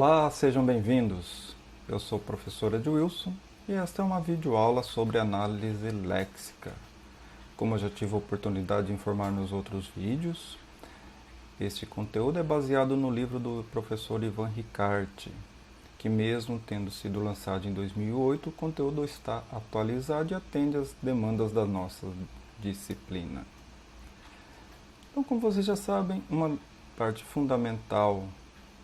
Olá, sejam bem-vindos. Eu sou o professor Edwilson e esta é uma videoaula sobre análise léxica. Como eu já tive a oportunidade de informar nos outros vídeos, este conteúdo é baseado no livro do professor Ivan Ricarte, que mesmo tendo sido lançado em 2008, o conteúdo está atualizado e atende às demandas da nossa disciplina. Então, como vocês já sabem, uma parte fundamental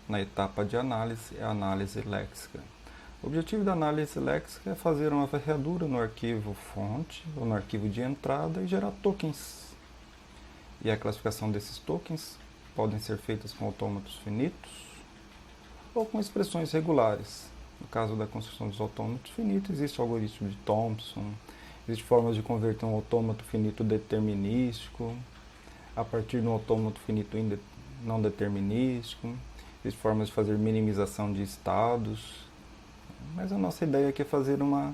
na etapa de análise é a análise léxica. O objetivo da análise léxica é fazer uma varredura no arquivo fonte ou no arquivo de entrada e gerar tokens. E a classificação desses tokens podem ser feitas com autômatos finitos ou com expressões regulares. No caso da construção dos autômatos finitos, existe o algoritmo de Thompson, existem formas de converter um autômato finito determinístico a partir de um autômato finito não determinístico. Existem formas de fazer minimização de estados, mas a nossa ideia aqui é fazer uma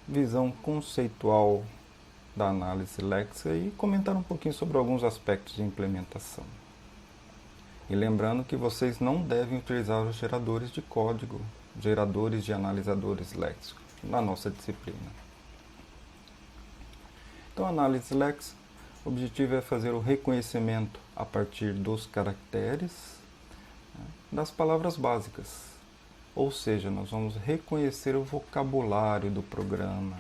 visão conceitual da análise léxica e comentar um pouquinho sobre alguns aspectos de implementação. E lembrando que vocês não devem utilizar os geradores de código, geradores de analisadores léxicos, na nossa disciplina. Então, a análise léxica, o objetivo é fazer o reconhecimento a partir dos caracteres das palavras básicas, ou seja, nós vamos reconhecer o vocabulário do programa,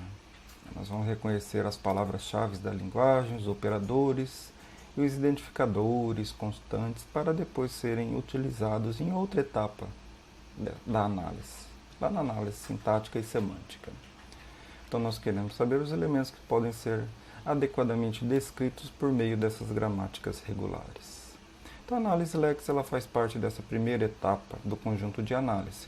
nós vamos reconhecer as palavras-chave da linguagem, os operadores e os identificadores constantes para depois serem utilizados em outra etapa da análise, lá na análise sintática e semântica. Então nós queremos saber os elementos que podem ser adequadamente descritos por meio dessas gramáticas regulares. Então, a análise léxica ela faz parte dessa primeira etapa do conjunto de análise.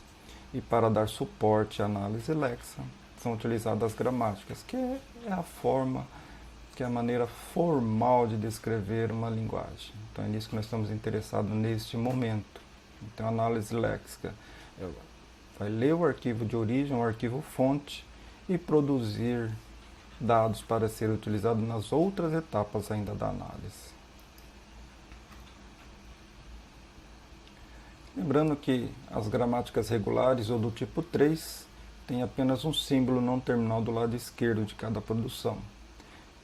E para dar suporte à análise léxica, são utilizadas as gramáticas, que é a forma, que é a maneira formal de descrever uma linguagem. Então, é nisso que nós estamos interessados neste momento. Então, a análise léxica vai ler o arquivo de origem, o arquivo fonte, e produzir dados para ser utilizados nas outras etapas ainda da análise. Lembrando que as gramáticas regulares ou do tipo 3 têm apenas um símbolo não terminal do lado esquerdo de cada produção.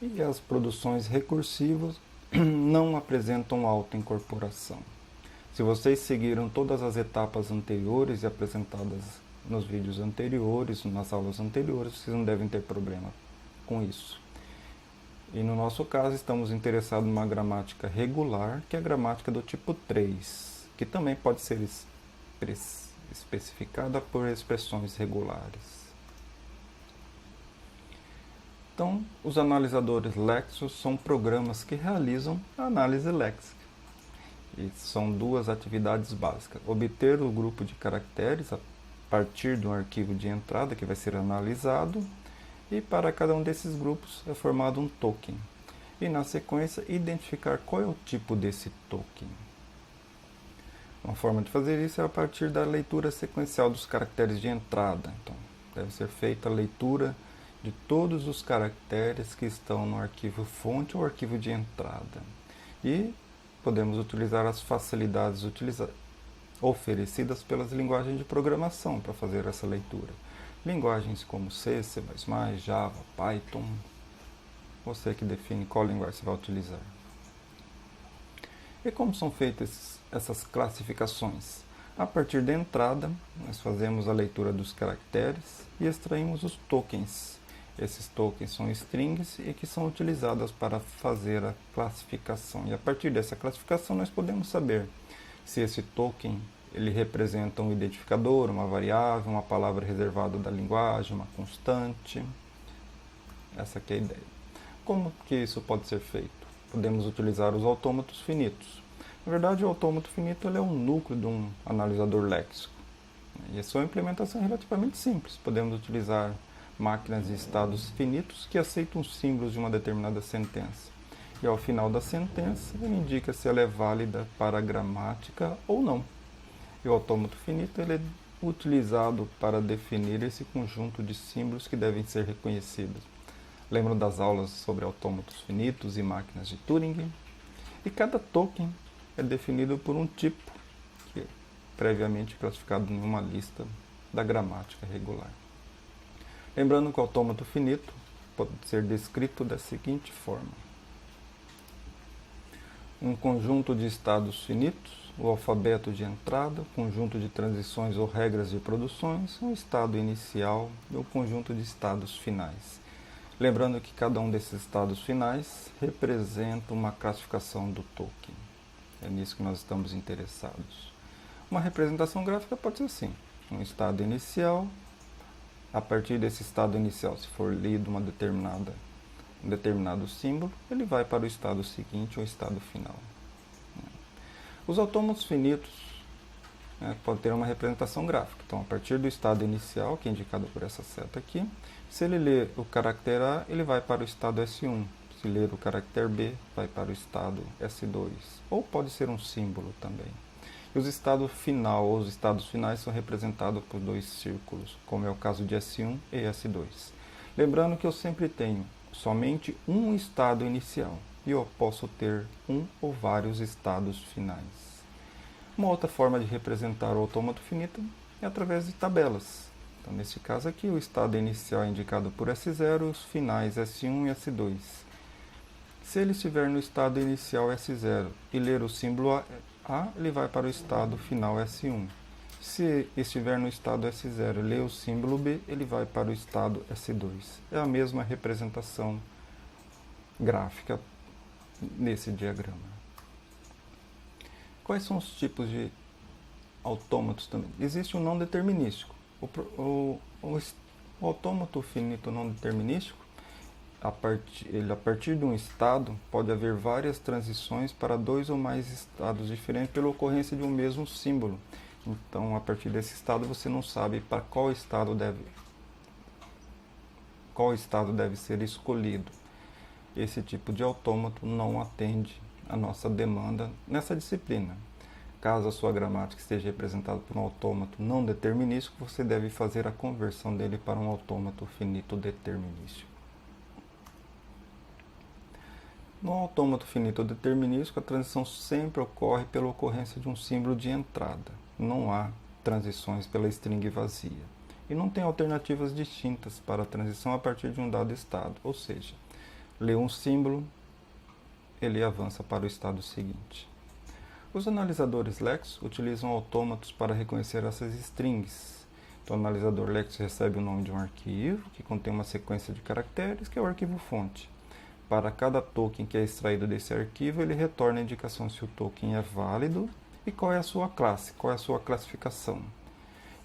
E as produções recursivas não apresentam autoincorporação. Se vocês seguiram todas as etapas anteriores e apresentadas nos vídeos anteriores, nas aulas anteriores, vocês não devem ter problema com isso. E no nosso caso, estamos interessados numa gramática regular, que é a gramática do tipo 3. Que também pode ser especificada por expressões regulares. Então, os analisadores léxicos são programas que realizam a análise léxica. E são duas atividades básicas. Obter o grupo de caracteres a partir de um arquivo de entrada que vai ser analisado, e para cada um desses grupos é formado um token. E na sequência, identificar qual é o tipo desse token. Uma forma de fazer isso é a partir da leitura sequencial dos caracteres de entrada. Então, deve ser feita a leitura de todos os caracteres que estão no arquivo fonte ou arquivo de entrada. E podemos utilizar as facilidades oferecidas pelas linguagens de programação para fazer essa leitura. Linguagens como C, C++, Java, Python. Você que define qual linguagem você vai utilizar. E como são feitas essas classificações? A partir da entrada, nós fazemos a leitura dos caracteres e extraímos os tokens. Esses tokens são strings e que são utilizados para fazer a classificação. E a partir dessa classificação nós podemos saber se esse token ele representa um identificador, uma variável, uma palavra reservada da linguagem, uma constante. Essa aqui é a ideia. Como que isso pode ser feito? Podemos utilizar os autômatos finitos. Na verdade, o autômato finito ele é um núcleo de um analisador léxico. E a sua implementação é relativamente simples. Podemos utilizar máquinas de estados finitos que aceitam os símbolos de uma determinada sentença. E ao final da sentença, ele indica se ela é válida para a gramática ou não. E o autômato finito ele é utilizado para definir esse conjunto de símbolos que devem ser reconhecidos. Lembram das aulas sobre autômatos finitos e máquinas de Turing? E cada token é definido por um tipo, que previamente classificado em uma lista da gramática regular. Lembrando que o autômato finito pode ser descrito da seguinte forma: um conjunto de estados finitos, o alfabeto de entrada, conjunto de transições ou regras de produções, um estado inicial e um conjunto de estados finais. Lembrando que cada um desses estados finais representa uma classificação do token. É nisso que nós estamos interessados. Uma representação gráfica pode ser assim: um estado inicial. A partir desse estado inicial, se for lido um determinado símbolo, ele vai para o estado seguinte ou estado final. Os autômatos finitos podem ter uma representação gráfica. Então, a partir do estado inicial, que é indicado por essa seta aqui, se ele ler o caractere A, ele vai para o estado S1. Se ler o caractere B, vai para o estado S2. Ou pode ser um símbolo também. E os estados final ou os estados finais são representados por dois círculos, como é o caso de S1 e S2. Lembrando que eu sempre tenho somente um estado inicial e eu posso ter um ou vários estados finais. Uma outra forma de representar o autômato finito é através de tabelas. Então, neste caso aqui, o estado inicial é indicado por S0 e os finais S1 e S2. Se ele estiver no estado inicial S0 e ler o símbolo A, ele vai para o estado final S1. Se estiver no estado S0 e ler o símbolo B, ele vai para o estado S2. É a mesma representação gráfica nesse diagrama. Quais são os tipos de autômatos também? Existe o não determinístico. O autômato finito não determinístico, a partir de um estado, pode haver várias transições para dois ou mais estados diferentes pela ocorrência de um mesmo símbolo. Então, a partir desse estado, você não sabe para qual estado deve ser escolhido. Esse tipo de autômato não atende a nossa demanda nessa disciplina. Caso a sua gramática esteja representada por um autômato não determinístico, você deve fazer a conversão dele para um autômato finito determinístico. No autômato finito determinístico, a transição sempre ocorre pela ocorrência de um símbolo de entrada. Não há transições pela string vazia. E não tem alternativas distintas para a transição a partir de um dado estado. Ou seja, lê um símbolo, ele avança para o estado seguinte. Os analisadores Lex utilizam autômatos para reconhecer essas strings. Então, o analisador Lex recebe o nome de um arquivo que contém uma sequência de caracteres, que é o arquivo fonte. Para cada token que é extraído desse arquivo, ele retorna a indicação se o token é válido e qual é a sua classe, qual é a sua classificação.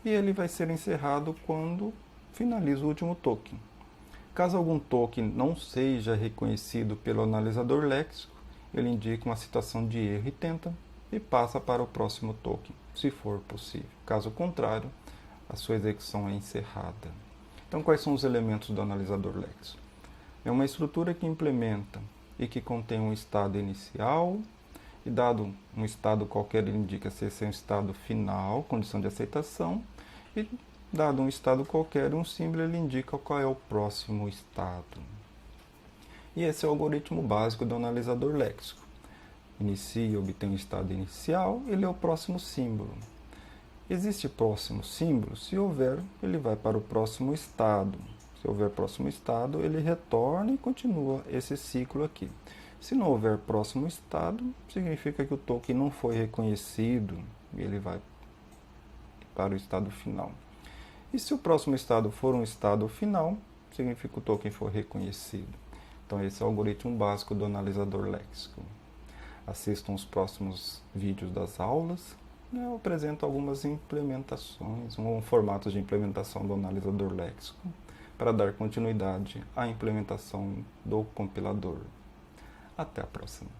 E ele vai ser encerrado quando finaliza o último token. Caso algum token não seja reconhecido pelo analisador léxico, ele indica uma situação de erro e tenta e passa para o próximo token, se for possível. Caso contrário, a sua execução é encerrada. Então, quais são os elementos do analisador léxico? É uma estrutura que implementa e que contém um estado inicial, e dado um estado qualquer, ele indica se esse é um estado final, condição de aceitação, e dado um estado qualquer, um símbolo, ele indica qual é o próximo estado. E esse é o algoritmo básico do analisador léxico. Inicia e obtém um estado inicial, ele é o próximo símbolo. Existe próximo símbolo? Se houver, ele vai para o próximo estado. Se houver próximo estado, ele retorna e continua esse ciclo aqui. Se não houver próximo estado, significa que o token não foi reconhecido e ele vai para o estado final. E se o próximo estado for um estado final, significa que o token foi reconhecido. Então, esse é o algoritmo básico do analisador léxico. Assistam os próximos vídeos das aulas. Eu apresento algumas implementações, formatos de implementação do analisador léxico, para dar continuidade à implementação do compilador. Até a próxima.